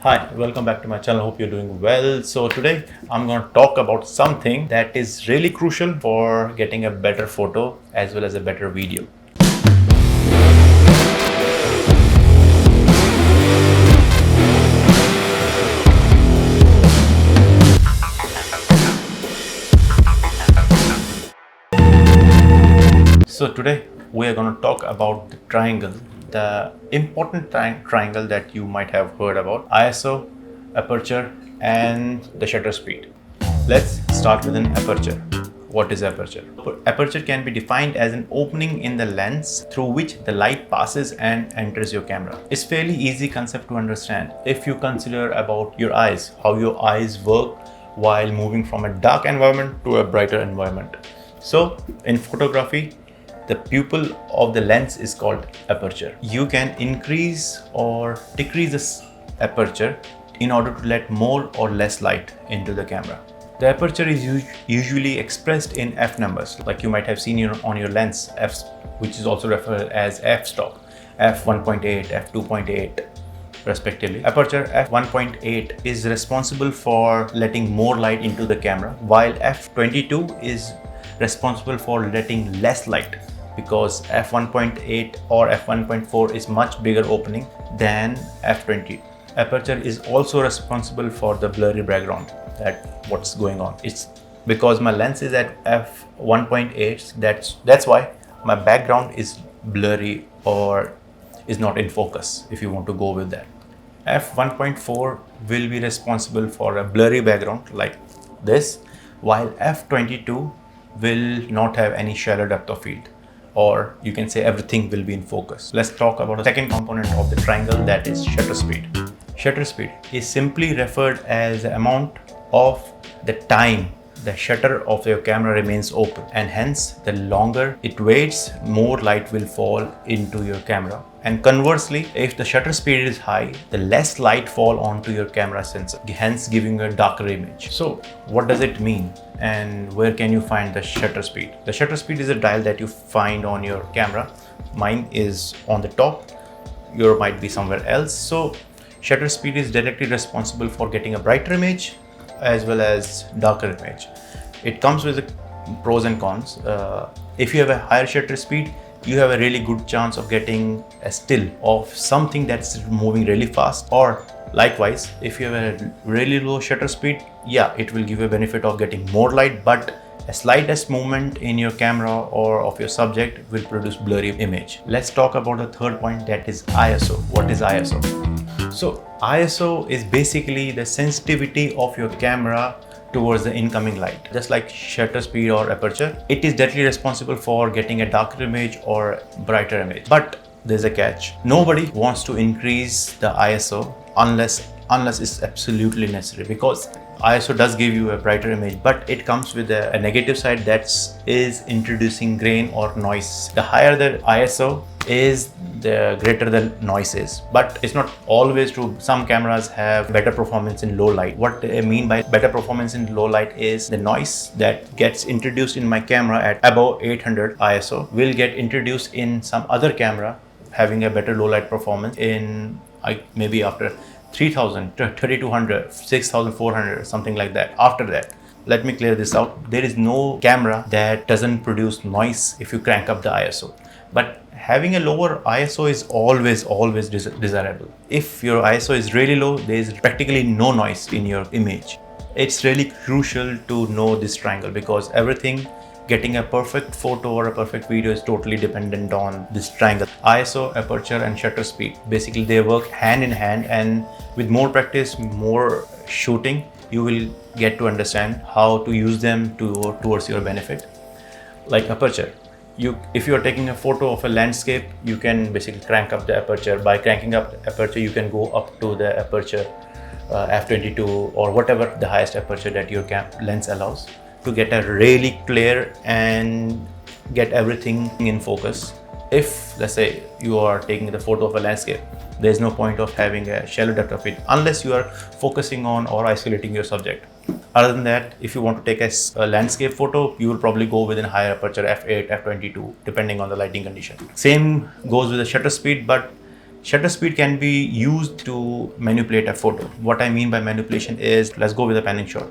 Hi, welcome back to my channel. Hope you're doing well. So today I'm going to talk about something that is really crucial for getting a better photo as well as a better video. So today we are going to talk about the triangle, the important triangle that you might have heard about: ISO, aperture, and the shutter speed. Let's start with an aperture. What is aperture? Aperture can be defined as an opening in the lens through which the light passes and enters your camera. It's fairly easy concept to understand if you consider about your eyes, how your eyes work while moving from a dark environment to a brighter environment. So in photography, the pupil of the lens is called aperture. You can increase or decrease this aperture in order to let more or less light into the camera. The aperture is usually expressed in f numbers, like you might have seen on your lens, f, which is also referred as f-stop, f1.8, f2.8 respectively. Aperture f1.8 is responsible for letting more light into the camera, while f22 is responsible for letting less light, because f1.8 or f1.4 is much bigger opening than f20. Aperture is also responsible for the blurry background, that what's going on. It's because my lens is at f1.8, that's why my background is blurry or is not in focus, if you want to go with that. f1.4 will be responsible for a blurry background like this, while f22 will not have any shallow depth of field, or you can say everything will be in focus. Let's talk about the second component of the triangle, that is shutter speed. Shutter speed is simply referred as the amount of the time the shutter of your camera remains open, and hence the longer it waits, more light will fall into your camera. And conversely, if the shutter speed is high, the less light fall onto your camera sensor, hence giving a darker image. So what does it mean, and where can you find the shutter speed? The shutter speed is a dial that you find on your camera. Mine is on the top, yours might be somewhere else. So shutter speed is directly responsible for getting a brighter image as well as darker image. It comes with the pros and cons. If you have a higher shutter speed, you have a really good chance of getting a still of something that's moving really fast, or likewise, if you have a really low shutter speed, yeah, it will give you a benefit of getting more light, but a slightest movement in your camera or of your subject will produce blurry image. Let's talk about the third point, that is ISO. What is ISO? So ISO is basically the sensitivity of your camera towards the incoming light. Just like shutter speed or aperture, it is directly responsible for getting a darker image or brighter image. But there's a catch. Nobody wants to increase the ISO unless it's absolutely necessary, because ISO does give you a brighter image, but it comes with a negative side, that is introducing grain or noise. The higher the ISO is, the greater the noise is. But it's not always true. Some cameras have better performance in low light. What I mean by better performance in low light is the noise that gets introduced in my camera at above 800 ISO will get introduced in some other camera having a better low light performance in maybe after 3000, 3200, 6400, something like that. After that, let me clear this out. There is no camera that doesn't produce noise if you crank up the ISO. But having a lower ISO is always desirable. If your ISO is really low, there is practically no noise in your image. It's really crucial to know this triangle, because everything, getting a perfect photo or a perfect video, is totally dependent on this triangle. ISO, aperture, and shutter speed, basically they work hand in hand, and with more practice, more shooting, you will get to understand how to use them towards your benefit. Like aperture, if you are taking a photo of a landscape, you can basically crank up the aperture. By cranking up the aperture, you can go up to the aperture f22 or whatever the highest aperture that your lens allows, to get a really clear and get everything in focus. If, let's say, you are taking the photo of a landscape, there's no point of having a shallow depth of field unless you are focusing on or isolating your subject. Other than that, if you want to take a landscape photo, you will probably go with a higher aperture, f8, f22, depending on the lighting condition. Same goes with the shutter speed, but Shutter speed can be used to manipulate a photo. What I mean by manipulation is, let's go with a panning shot.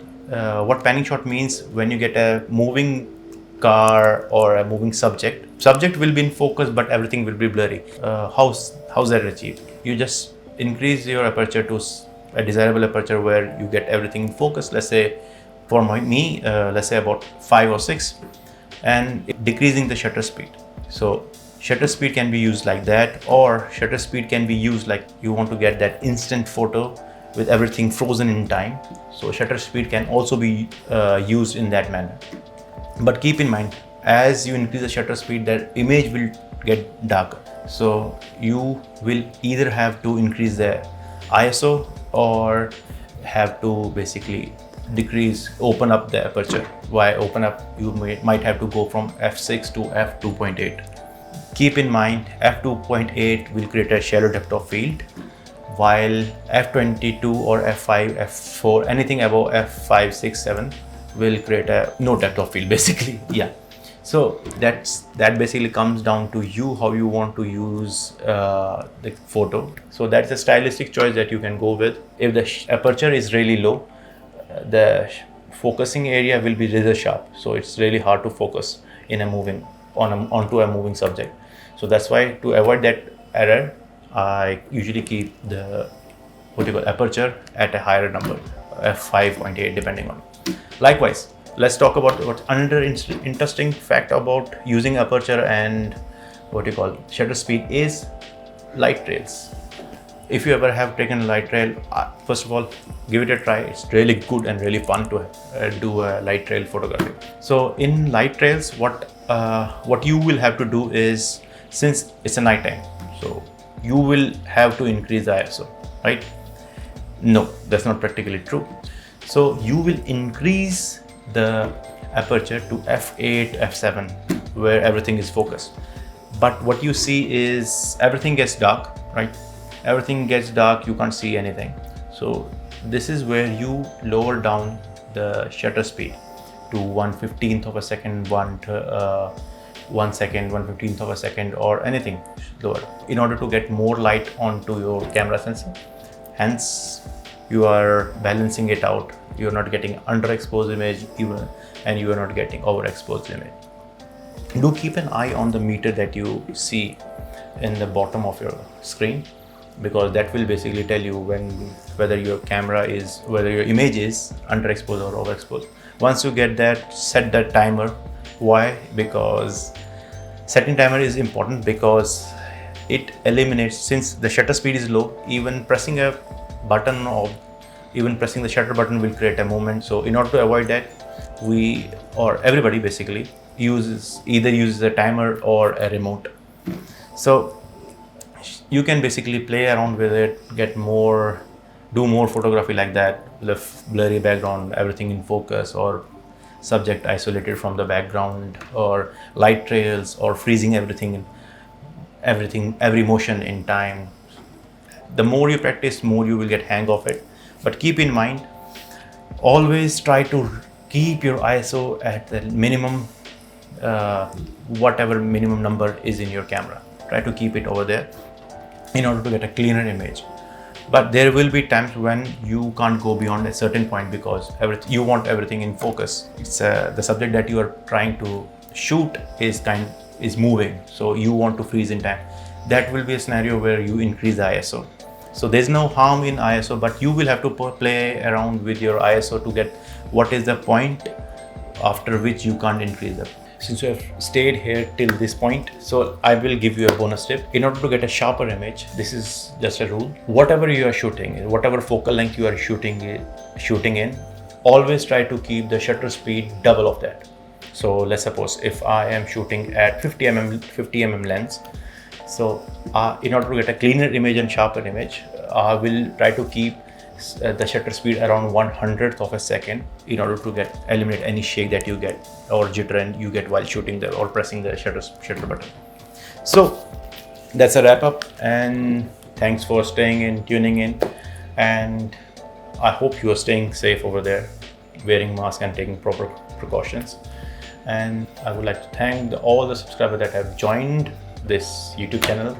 What panning shot means, when you get a moving car or a moving subject will be in focus, but everything will be blurry. How's that achieved? You just increase your aperture to a desirable aperture where you get everything in focus. Let's say for me, let's say about 5 or 6, and decreasing the shutter speed. So shutter speed can be used like that, or shutter speed can be used like you want to get that instant photo with everything frozen in time. So shutter speed can also be used in that manner. But keep in mind, as you increase the shutter speed, that image will get darker. So you will either have to increase the ISO or have to basically open up the aperture. Why open up? You might have to go from f6 to f2.8. Keep in mind, f2.8 will create a shallow depth of field, while f22 or f5, f4, anything above f5, 6, 7 will create a no depth of field basically. Yeah. So that basically comes down to you, how you want to use the photo. So that's a stylistic choice that you can go with. If the aperture is really low, the focusing area will be razor sharp. So it's really hard to focus in onto a moving subject. So that's why, to avoid that error, I usually keep the aperture at a higher number, f5.8 depending on. Likewise, let's talk about what another interesting fact about using aperture and shutter speed is light trails. If you ever have taken a light trail, first of all, give it a try. It's really good and really fun to do a light trail photography. So in light trails, what you will have to do is, since it's a night time, so you will have to increase the ISO, right? No, that's not practically true. So you will increase the aperture to f8, f7, where everything is focused. But what you see is everything gets dark, right? Everything gets dark, you can't see anything. So this is where you lower down the shutter speed to 1/15th of a second, 1 second, 1/15th of a second, or anything lower, in order to get more light onto your camera sensor. Hence, you are balancing it out. You're not getting underexposed image even, and you are not getting overexposed image. Do keep an eye on the meter that you see in the bottom of your screen, because that will basically tell you whether your image is underexposed or overexposed. Once you get that, set that timer. Why? Because setting timer is important, because it eliminates, since the shutter speed is low, even pressing a button or even pressing the shutter button will create a movement. So in order to avoid that, everybody basically either uses a timer or a remote. So you can basically play around with it, do more photography like that, the blurry background, everything in focus, or subject isolated from the background, or light trails, or freezing every motion in time. The more you practice, more you will get hang of it. But keep in mind, always try to keep your ISO at the minimum, whatever minimum number is in your camera. Try to keep it over there in order to get a cleaner image. But there will be times when you can't go beyond a certain point, because you want everything in focus. It's the subject that you are trying to shoot is moving, so you want to freeze in time. That will be a scenario where you increase the ISO. So there's no harm in ISO, but you will have to play around with your ISO to get what is the point after which you can't increase it. Since you have stayed here till this point, so I will give you a bonus tip. In order to get a sharper image, this is just a rule. Whatever you are shooting, whatever focal length you are shooting in, always try to keep the shutter speed double of that. So let's suppose if I am shooting at 50 mm lens, so in order to get a cleaner image and sharper image, I will try to keep the shutter speed around 1/100th of a second, in order to eliminate any shake that you get or jitter and you get while shooting or pressing the shutter button. So that's a wrap up, and thanks for staying in, tuning in, and I hope you are staying safe over there, wearing mask and taking proper precautions. And I would like to thank all the subscribers that have joined this YouTube channel.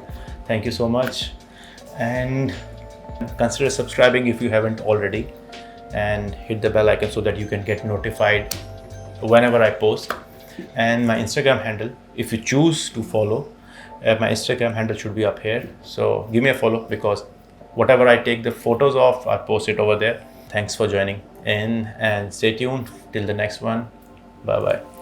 Thank you so much. and consider subscribing if you haven't already, and hit the bell icon so that you can get notified whenever I post. And my Instagram handle, if you choose to follow, my Instagram handle should be up here, so give me a follow, because whatever I take the photos of, I post it over there. Thanks for joining in, and stay tuned till the next one. Bye bye.